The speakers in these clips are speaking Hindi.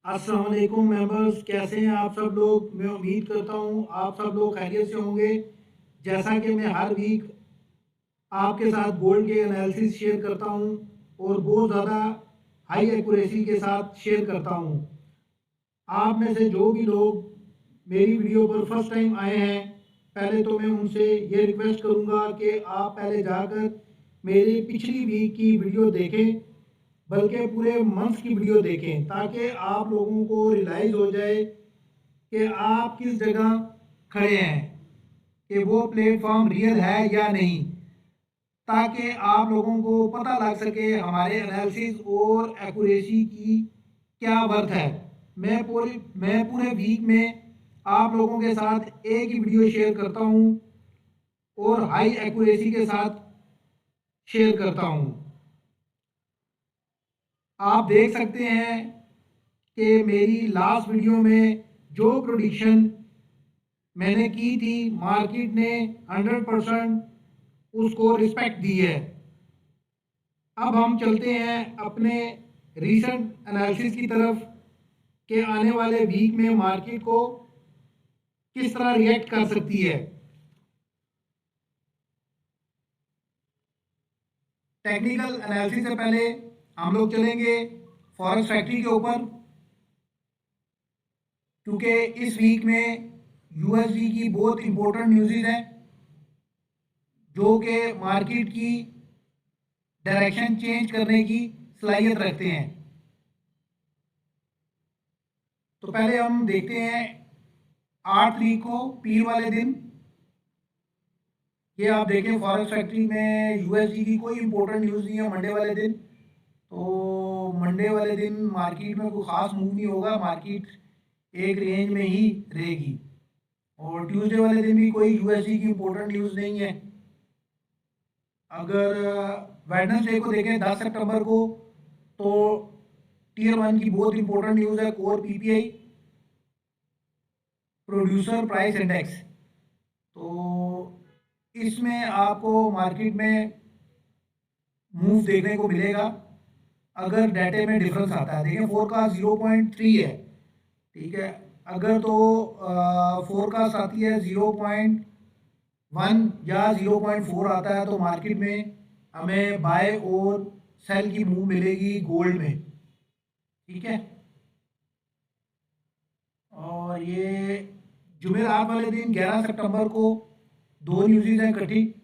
अस्सलाम वालेकुम मेंबर्स, कैसे हैं आप सब लोग। मैं उम्मीद करता हूँ आप सब लोग खैरियत से होंगे। जैसा कि मैं हर वीक आपके साथ गोल्ड के एनालिसिस शेयर करता हूँ और बहुत ज़्यादा हाई एक्यूरेसी के साथ शेयर करता हूँ। आप में से जो भी लोग मेरी वीडियो पर फर्स्ट टाइम आए हैं, पहले तो मैं उनसे ये रिक्वेस्ट करूँगा कि आप पहले जाकर मेरी पिछली वीक की वीडियो देखें, बल्कि पूरे मंथ की वीडियो देखें, ताकि आप लोगों को रियलाइज़ हो जाए कि आप किस जगह खड़े हैं, कि वो प्लेटफॉर्म रियल है या नहीं, ताकि आप लोगों को पता लग सके हमारे एनालिसिस और एक्यूरेसी की क्या वर्थ है। मैं पूरे वीक में आप लोगों के साथ एक ही वीडियो शेयर करता हूँ और हाई एक्यूरेसी के साथ शेयर करता हूँ। आप देख सकते हैं कि मेरी लास्ट वीडियो में जो प्रोडिक्शन मैंने की थी, मार्केट ने 100% उसको रिस्पेक्ट दी है। अब हम चलते हैं अपने रीसेंट एनालिसिस की तरफ कि आने वाले वीक में मार्केट को किस तरह रिएक्ट कर सकती है। टेक्निकल एनालिसिस से पहले हम लोग चलेंगे फॉरेक्स फैक्ट्री के ऊपर, क्योंकि इस वीक में यूएसडी की बहुत इंपॉर्टेंट न्यूज़ हैं जो कि मार्केट की डायरेक्शन चेंज करने की सलाहियत रखते हैं। तो पहले हम देखते हैं 8 तारीख को पीर वाले दिन। ये आप देखें फॉरेक्स फैक्ट्री में यूएसडी की कोई इंपॉर्टेंट न्यूज़ नहीं है मंडे वाले दिन। तो मंडे वाले दिन मार्केट में कोई ख़ास मूव नहीं होगा, मार्केट एक रेंज में ही रहेगी। और ट्यूसडे वाले दिन भी कोई यूएसडी की इंपॉर्टेंट न्यूज़ नहीं है। अगर वेडनेसडे को देखें 10 सितंबर को, तो टीयर 1 की बहुत इंपॉर्टेंट न्यूज़ है, core PPI producer price index. तो इसमें आपको मार्केट में मूव देखने को मिलेगा अगर डाटे में डिफरेंस आता है। देखिए फोरकास्ट 0.3 है, ठीक है। अगर तो फोरकास्ट आती है 0.1 या 0.4 आता है तो मार्केट में हमें बाय और सेल की मूव मिलेगी गोल्ड में, ठीक है। और ये जुमेरात वाले दिन 11 सितंबर को दो न्यूज़ हैं इकट्ठी,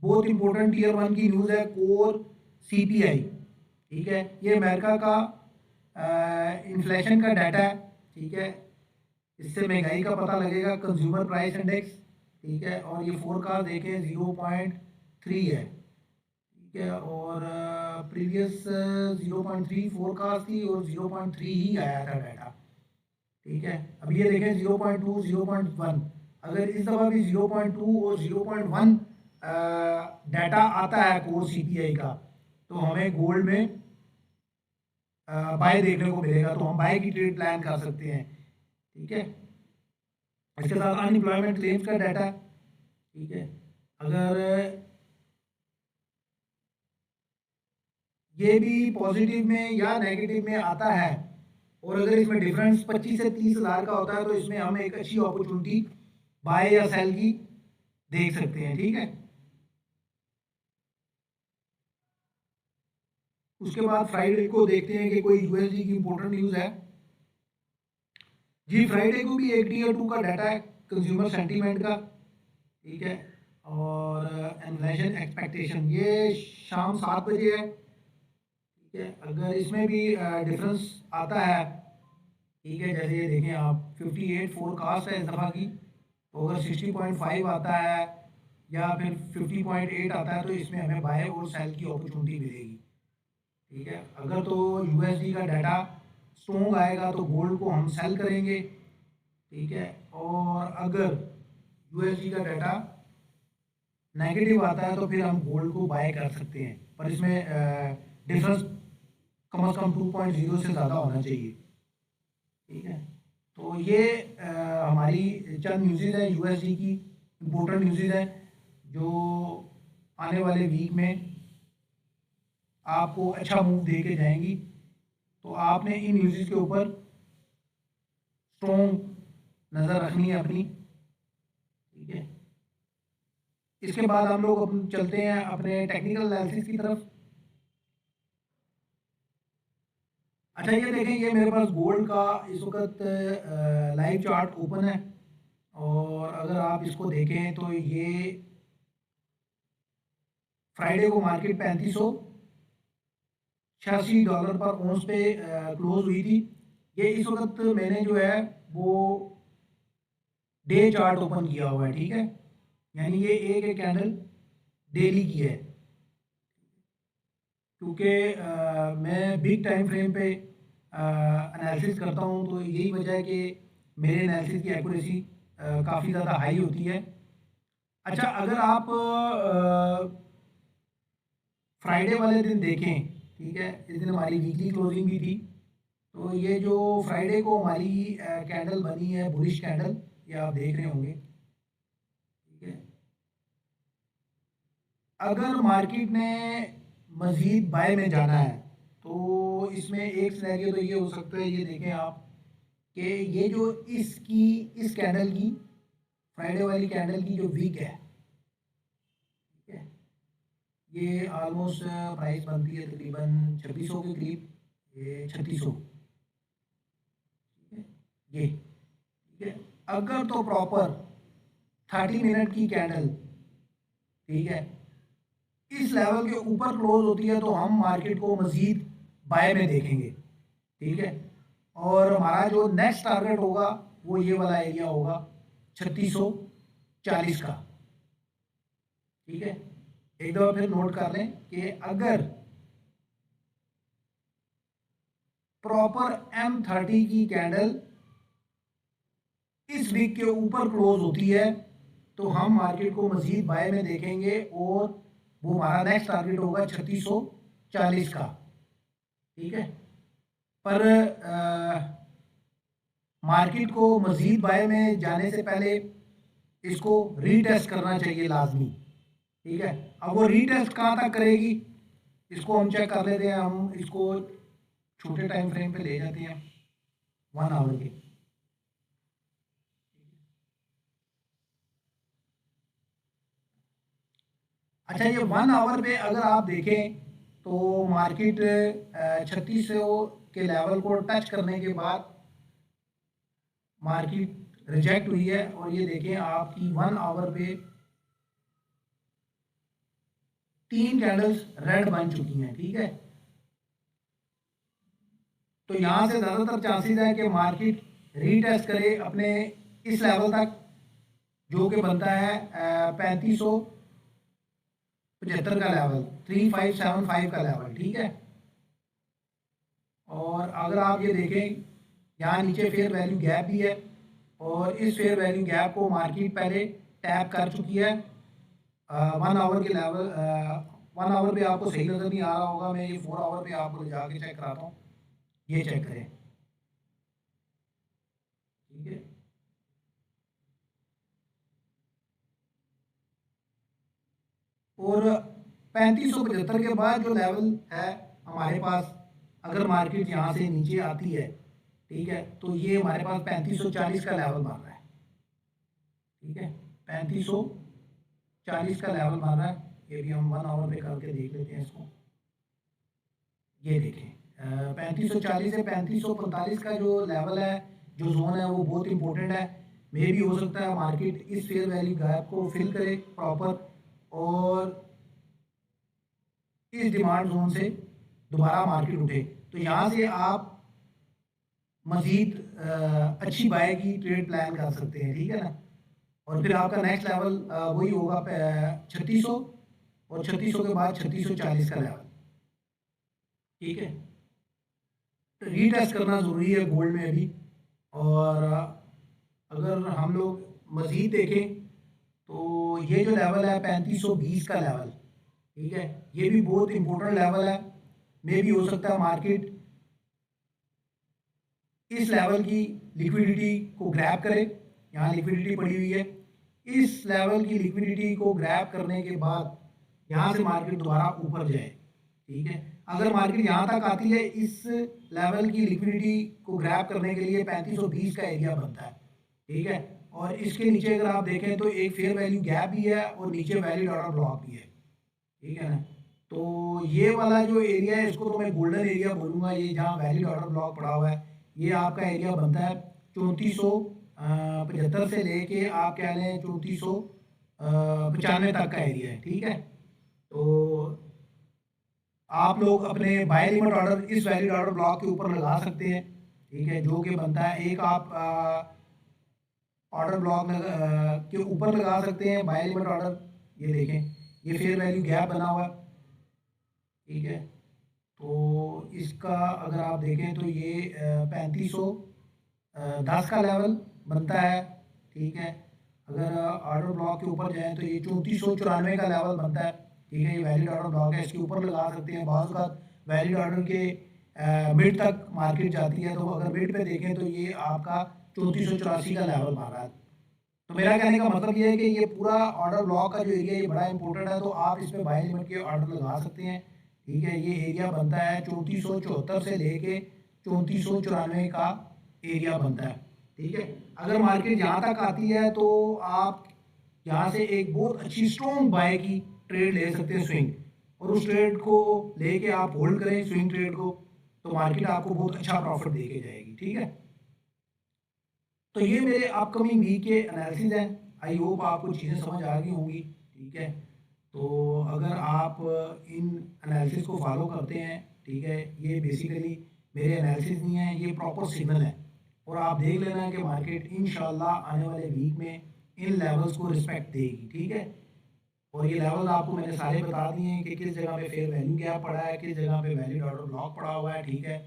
बहुत इंपॉर्टेंट टीयर 1 की न्यूज़ है, कोर सीपीआई, ठीक है। ये अमेरिका का इन्फ्लेशन का डाटा है, ठीक है। इससे महंगाई का पता लगेगा, कंज्यूमर प्राइस इंडेक्स, ठीक है। और ये फोरकास्ट देखें 0.3 है, ठीक है। और प्रीवियस 0.3 फोरकास्ट थी और 0.3 ही आया था डाटा, ठीक है। अब ये देखें 0.2 0.1, अगर इस दफ़ा भी 0.2 और 0.1 डाटा आता है कोर सीपीआई का, तो हमें गोल्ड में बाय देखने को मिलेगा, तो हम बाय की ट्रेड प्लान कर सकते हैं, ठीक है। इसके साथ अनएम्प्लॉयमेंट क्लेम्स का डाटा, ठीक है। अगर ये भी पॉजिटिव में या नेगेटिव में आता है और अगर इसमें डिफरेंस 25 से 30 हज़ार का होता है, तो इसमें हम एक अच्छी अपॉर्चुनिटी बाय या सेल की देख सकते हैं, ठीक है। उसके बाद फ्राइडे को देखते हैं कि कोई यूएसडी की इंपॉर्टेंट न्यूज़ है। जी, फ्राइडे को भी एक टीयर 2 का डाटा है कंज्यूमर सेंटीमेंट का, ठीक है। और इन्फ्लेशन एक्सपेक्टेशन ये शाम 7 बजे है, ठीक है। अगर इसमें भी डिफरेंस आता है, ठीक है, जैसे ये देखें आप 58 फोरकास्ट है इस दफ़ा की, तो अगर 60.5 आता है या फिर 50.8 आता है, तो इसमें हमें बाय और सेल की अपॉर्चुनिटी मिलेगी, ठीक है। अगर तो यूएसडी का डाटा स्ट्रॉन्ग आएगा तो गोल्ड को हम सेल करेंगे, ठीक है। और अगर यूएसडी का डाटा नेगेटिव आता है तो फिर हम गोल्ड को बाय कर सकते हैं, पर इसमें डिफरेंस कम से कम 2.0 से ज़्यादा होना चाहिए, ठीक है। तो ये हमारी चंद न्यूज़ हैं यूएसडी की, इम्पोर्टेंट न्यूज़ हैं जो आने वाले वीक में आपको अच्छा मूव दे के जाएंगी। तो आपने इन न्यूज़ के ऊपर स्ट्रॉन्ग नज़र रखनी है अपनी, ठीक है। इसके बाद हम लोग चलते हैं अपने टेक्निकल एनालिसिस की तरफ। अच्छा ये देखें, ये मेरे पास गोल्ड का इस वक्त लाइव चार्ट ओपन है, और अगर आप इसको देखें तो ये फ्राइडे को मार्केट $3586 पर औंस पे क्लोज हुई थी। ये इस वक्त मैंने जो है वो डे चार्ट ओपन किया हुआ है, ठीक है, यानी ये एक एक कैंडल डेली की है, क्योंकि मैं बिग टाइम फ्रेम पे एनालिसिस करता हूँ, तो यही वजह है कि मेरे एनालिसिस की एक्यूरेसी काफ़ी ज़्यादा हाई होती है। अच्छा अगर आप फ्राइडे वाले दिन देखें, ठीक है, इस दिन हमारी वीकली क्लोजिंग भी थी, तो ये जो फ्राइडे को हमारी कैंडल बनी है बुलिश कैंडल, ये आप देख रहे होंगे, ठीक है। अगर मार्केट ने मज़ीद बाय में जाना है तो इसमें एक सिनेरियो तो ये हो सकता है, ये देखें आप कि ये जो इसकी इस कैंडल की फ्राइडे वाली कैंडल की जो वीक है, ठीक है, ये ऑलमोस्ट प्राइस बनती है तकरीबन 2600 के करीब, ये 3600, ठीक है, ये ठीक है। अगर तो प्रॉपर 30 मिनट की कैंडल, ठीक है, इस लेवल के ऊपर क्लोज होती है तो हम मार्केट को मजीद बाय में देखेंगे, ठीक है। और हमारा जो नेक्स्ट टारगेट होगा वो ये वाला एरिया होगा 3640 का, ठीक है। एक दफा फिर नोट कर लें कि अगर प्रॉपर M30 की कैंडल इस वीक के ऊपर क्लोज होती है तो हम मार्केट को मजीद बाय में देखेंगे, और वो हमारा नेक्स्ट टारगेट होगा 3640 का, ठीक है। पर मार्केट को मजीद बाय में जाने से पहले इसको रीटेस्ट करना चाहिए लाजमी, ठीक है। अब वो रीटेस्ट कहाँ तक करेगी इसको हम चेक कर लेते हैं। हम इसको छोटे टाइम फ्रेम पे ले जाते हैं 1 आवर के। अच्छा ये 1 आवर पे अगर आप देखें तो मार्केट 3600 के लेवल को टच करने के बाद मार्केट रिजेक्ट हुई है, और ये देखें आपकी 1 आवर पे 3 कैंडल्स रेड बन चुकी हैं, ठीक है। तो यहाँ से ज़्यादातर चांसेस है कि मार्केट रीटेस्ट करे अपने इस लेवल तक, जो कि बनता है 3575 का लेवल, 3575 का लेवल, ठीक है। और अगर आप ये देखें यहाँ नीचे फेयर वैल्यू गैप भी है, और इस फेयर वैल्यू गैप को मार्केट पहले टैप कर चुकी है 1 आवर के लेवल। 1 आवर पे आपको सही नज़र नहीं आ रहा होगा, मैं ये 4 आवर पे आपको जाके चेक कराता हूँ, ये चेक करें, ठीक है। और 3575 के बाद जो लेवल है हमारे पास, अगर मार्केट यहाँ से नीचे आती है, ठीक है, तो ये हमारे पास 3540 का लेवल बन रहा है, ठीक है, 3540 का लेवल बन रहा है। ये भी हम 1 आवर पे करके देख लेते हैं इसको। ये देखें 3540 से 3545 का जो लेवल है, जो जोन है, वो बहुत इंपॉर्टेंट है। मे भी हो सकता है मार्केट इस फेयर वैल्यू गैप को फिल करे प्रॉपर, और इस डिमांड जोन से दोबारा मार्केट उठे, तो यहाँ से आप मजीद अच्छी बाय की ट्रेड प्लान कर सकते हैं, ठीक है ना। और फिर आपका नेक्स्ट लेवल वही होगा 3600, और 3600 के बाद 3640 का लेवल, ठीक है। तो रीटेस्ट करना ज़रूरी है गोल्ड में अभी। और अगर हम लोग मज़ीद देखें तो ये जो लेवल है 3520 का लेवल, ठीक है, ये भी बहुत इंपॉर्टेंट लेवल है। मे भी हो सकता है मार्केट इस लेवल की लिक्विडिटी को ग्रैब करे, यहाँ लिक्विडिटी पड़ी हुई है, इस लेवल की लिक्विडिटी को ग्रैब करने के बाद यहाँ से मार्केट दोबारा ऊपर जाए, ठीक है। अगर मार्केट यहाँ तक आती है, इस लेवल की लिक्विडिटी को ग्रैब करने के लिए 3520 का एरिया बनता है, ठीक है। और इसके नीचे अगर आप देखें तो एक फेयर वैल्यू गैप भी है और नीचे वैलिड ऑर्डर ब्लॉक भी है, ठीक है ना। तो ये वाला जो एरिया है इसको तो मैं गोल्डन एरिया बोलूँगा, ये जहाँ वैलिड ऑर्डर ब्लॉक पड़ा हुआ है, ये आपका एरिया बनता है 3475 से लेके आप कह लें 3495 तक का एरिया है, ठीक है। तो आप लोग अपने बाय लिमिट ऑर्डर इस वैलिड ऑर्डर ब्लॉक के ऊपर लगा सकते हैं, ठीक है, जो कि बनता है एक आप ऑर्डर ब्लॉक के ऊपर लगा सकते हैं बाय लिमिट ऑर्डर। ये देखें, ये फेयर वैल्यू गैप बना हुआ है, ठीक है। तो इसका अगर आप देखें तो ये 3510 का लेवल बनता है, ठीक है। अगर ऑर्डर ब्लॉक के ऊपर जाएं तो ये 3494 का लेवल बनता है, ठीक है। ये वैलिड ऑर्डर ब्लॉक है, इसके ऊपर लगा सकते हैं। बाज़ का वैलिड ऑर्डर के मिड तक मार्केट जाती है, तो अगर मिड पे देखें तो ये आपका 3484 का लेवल बन रहा है। तो मेरा कहने का मतलब ये है कि ये पूरा ऑर्डर ब्लॉक का जो एरिया ये बड़ा इंपॉर्टेंट है, तो आप इसमें बाय लिमिट के ऑर्डर लगा सकते हैं, ठीक है। ये एरिया बनता है 3474 से लेके 3494 का एरिया बनता है, ठीक है। अगर मार्केट यहाँ तक आती है तो आप यहाँ से एक बहुत अच्छी स्ट्रॉन्ग बाय की ट्रेड ले सकते हैं, स्विंग, और उस ट्रेड को लेके आप होल्ड करें स्विंग ट्रेड को, तो मार्केट आपको बहुत अच्छा प्रॉफिट दे के जाएगी, ठीक है। तो ये मेरे अपकमिंग वीक के एनालिसिस हैं। आई होप आपको चीज़ें समझ आ गई होंगी, ठीक है। तो अगर आप इन एनालिसिस को फॉलो करते हैं, ठीक है, ये बेसिकली मेरे एनालिसिस नहीं है, ये प्रॉपर सिग्नल है, और आप देख लेना है कि मार्केट इंशाल्लाह आने वाले वीक में इन लेवल्स को रिस्पेक्ट देगी, ठीक है। और ये लेवल आपको मैंने सारे बता दिए हैं कि किस जगह पे फेयर वैल्यू गैप पड़ा है, किस जगह पे वैलिड ऑर्डर ब्लॉक पड़ा हुआ है, ठीक है।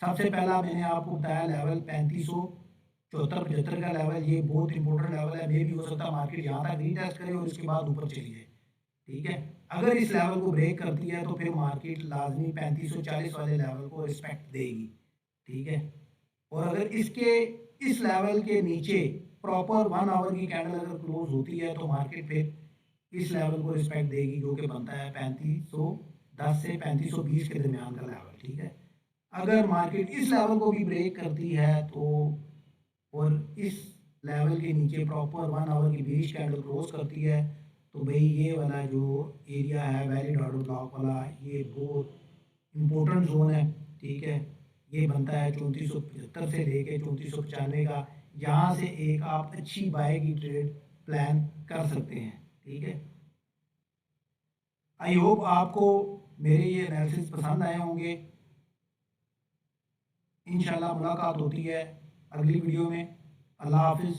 सबसे पहला मैंने आपको बताया लेवल 3574-75 का लेवल, ये बहुत इंपॉर्टेंट लेवल है। मे भी हो सकता है मार्केट यहाँ तक रीटेस्ट करे और इसके बाद ऊपर चली जाए, ठीक है। अगर इस लेवल को ब्रेक करती है तो फिर मार्केट लाजमी 3540 वाले लेवल को रिस्पेक्ट देगी, ठीक है। और अगर इसके इस लेवल के नीचे प्रॉपर 1 आवर की कैंडल अगर क्लोज होती है तो मार्केट फिर इस लेवल को रिस्पेक्ट देगी, जो कि बनता है 3510 से 3520 के दरमियान का लेवल, ठीक है। अगर मार्केट इस लेवल को भी ब्रेक करती है तो, और इस लेवल के नीचे प्रॉपर 1 आवर की बेरिश कैंडल क्लोज करती है, तो भाई ये वाला जो एरिया है वैलिड ऑर्डर ब्लॉक वाला, ये बहुत इंपॉर्टेंट जोन है, ठीक है। ये बनता है 3475 से लेके 3495 का। यहाँ से एक आप अच्छी बाय की ट्रेड प्लान कर सकते हैं, ठीक है। आई होप आपको मेरे ये एनालिसिस पसंद आए होंगे। इंशाल्लाह मुलाकात होती है अगली वीडियो में। अल्लाह हाफिज़।